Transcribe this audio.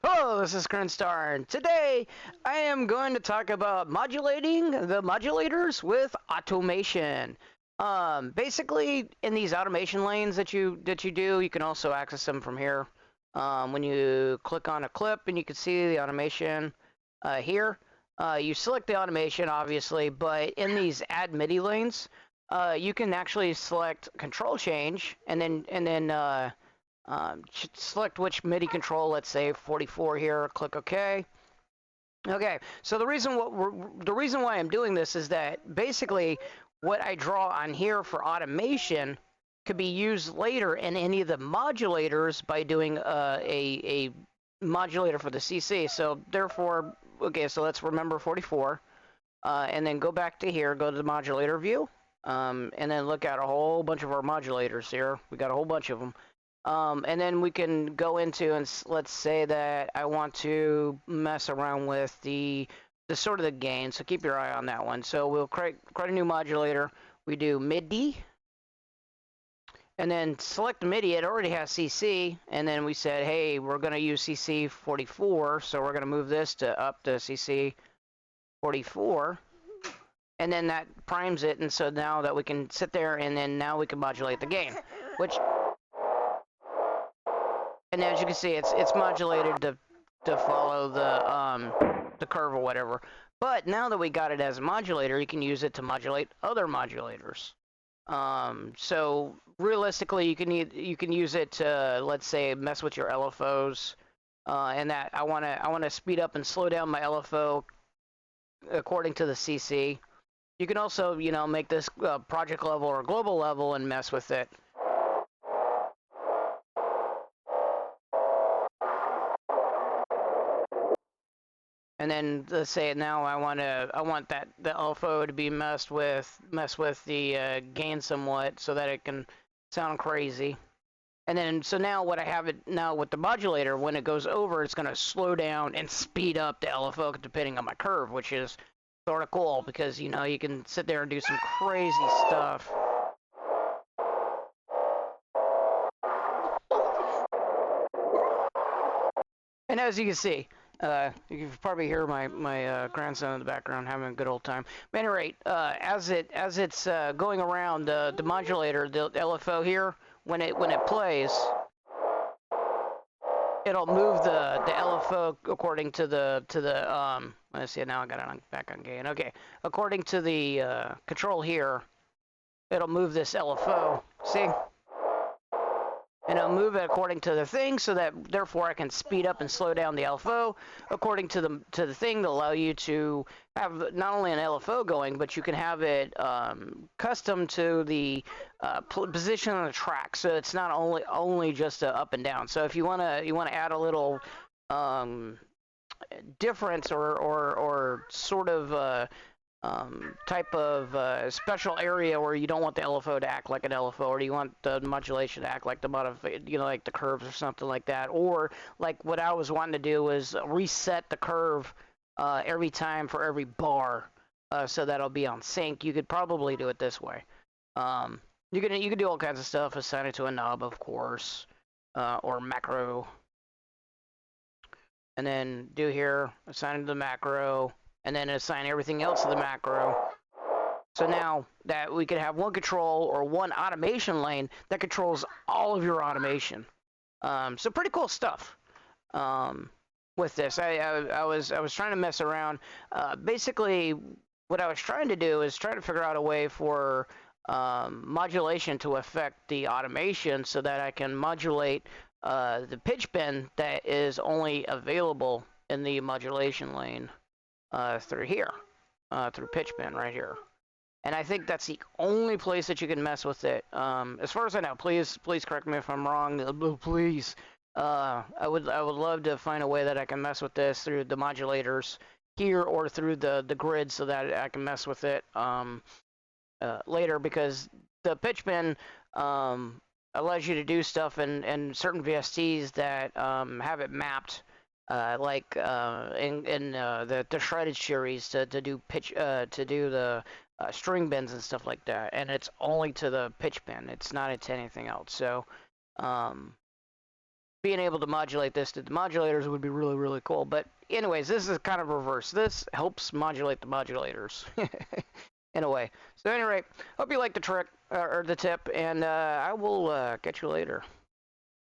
Hello, this is Kernstar, and today I am going to talk about modulating the modulators with automation. Basically, in these automation lanes that you do, you can also access them from here. When you click on a clip, and you can see the automation here. You select the automation, obviously, but in these add MIDI lanes, you can actually select control change, and then select which MIDI control, let's say 44 here, click OK. Okay, so the reason why I'm doing this is that basically what I draw on here for automation could be used later in any of the modulators by doing a modulator for the CC. So therefore, okay, so let's remember 44, and then go back to here, go to the modulator view, and then look at a whole bunch of our modulators here. We got a whole bunch of them. And then we can go into, and let's say that I want to mess around with the sort of the gain. So keep your eye on that one. So we'll create a new modulator. We do MIDI, and then select MIDI. It already has CC, and then we said, hey, we're going to use CC 44, so we're going to move this to up to CC 44. And then that primes it, and so now that we can sit there, and then now we can modulate the gain, which. And as you can see, it's modulated to follow the curve or whatever. But now that we got it as a modulator, you can use it to modulate other modulators. So realistically, you can use it to, let's say, mess with your LFOs, and that I wanna speed up and slow down my LFO according to the CC. You can also, make this project level or global level and mess with it. And then let's say now I want the LFO to be mess with the gain somewhat so that it can sound crazy. And then so now what I have it now with the modulator, when it goes over, it's gonna slow down and speed up the LFO depending on my curve, which is sort of cool because you can sit there and do some crazy stuff. And as you can see, you can probably hear my grandson in the background having a good old time. But at any rate, as it's going around the modulator, the LFO here, when it plays, it'll move the LFO according to the let's see, now I got it back on gain. Okay, according to the control here, it'll move this LFO. See? And I'll move it according to the thing, so that therefore I can speed up and slow down the LFO according to the thing to allow you to have not only an LFO going, but you can have it custom to the position on the track, so it's not only just up and down. So if you wanna add a little difference or sort of type of special area where you don't want the LFO to act like an LFO, or do you want the modulation to act like the like the curves or something like that, or like what I was wanting to do was reset the curve every time for every bar, so that'll be on sync. You could probably do it this way. You can do all kinds of stuff, assign it to a knob, of course, or macro, and then do here, assign it to the macro, and then assign everything else to the macro. So now that we could have one control or one automation lane that controls all of your automation. So pretty cool stuff with this. I was trying to mess around. Basically, what I was trying to do is try to figure out a way for modulation to affect the automation so that I can modulate the pitch bend that is only available in the modulation lane through here, through pitch bend right here. And I think that's the only place that you can mess with it. As far as I know, please correct me if I'm wrong. Please. I would love to find a way that I can mess with this through the modulators here or through the grid so that I can mess with it later, because the pitch bend allows you to do stuff in certain VSTs that have it mapped like in the shredded series to do pitch to do the string bends and stuff like that, and it's only to the pitch bend. It's not into anything else. So being able to modulate this to the modulators would be really, really cool. But anyways, this is kind of reverse. This helps modulate the modulators in a way. So anyway, hope you like the trick or the tip, and I will catch you later.